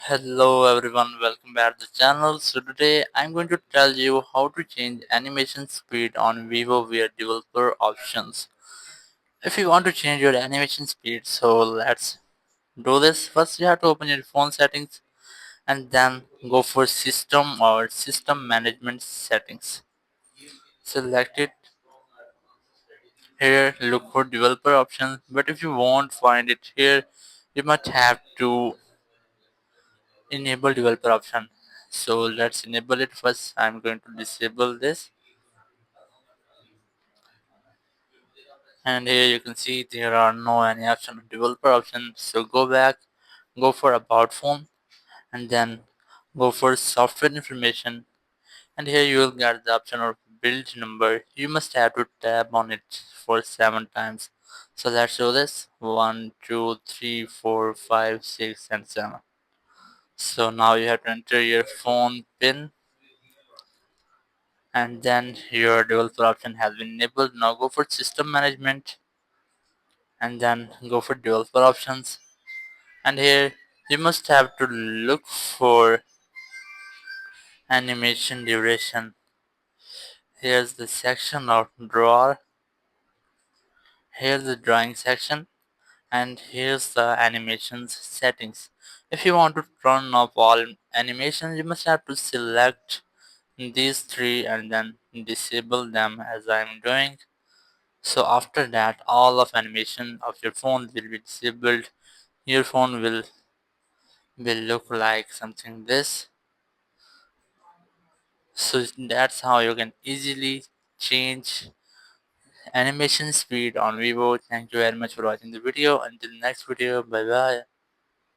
Hello everyone, welcome back to the channel. So today I'm going to tell you how to change animation speed on Vivo via developer options. If you want to change your animation speed, so let's do this. First you have to open your phone settings and then go for system or system management settings. Select it here, look for developer options, but if you won't find it here, you might have to enable developer option. So let's enable it first. I'm going to disable this, and here you can see there are no any option of developer option. So go back, go for about phone, and then go for software information, and here you will get the option of build number. You must have to tap on it for 7 times. So let's do this: 1 2 3 4 5 6 and 7. So now you have to enter your phone pin, and then your developer option has been enabled. Now go for system management and then go for developer options, and here you must have to look for animation duration. Here's the section of drawer, here's the drawing section, and here's the animations settings. If you want to turn off all animations, you must have to select these three and then disable them as I'm doing. So after that, all of animation of your phone will be disabled. Your phone will look like something this. So that's how you can easily change animation speed on Vivo. Thank you very much for watching the video. Until next video, bye bye.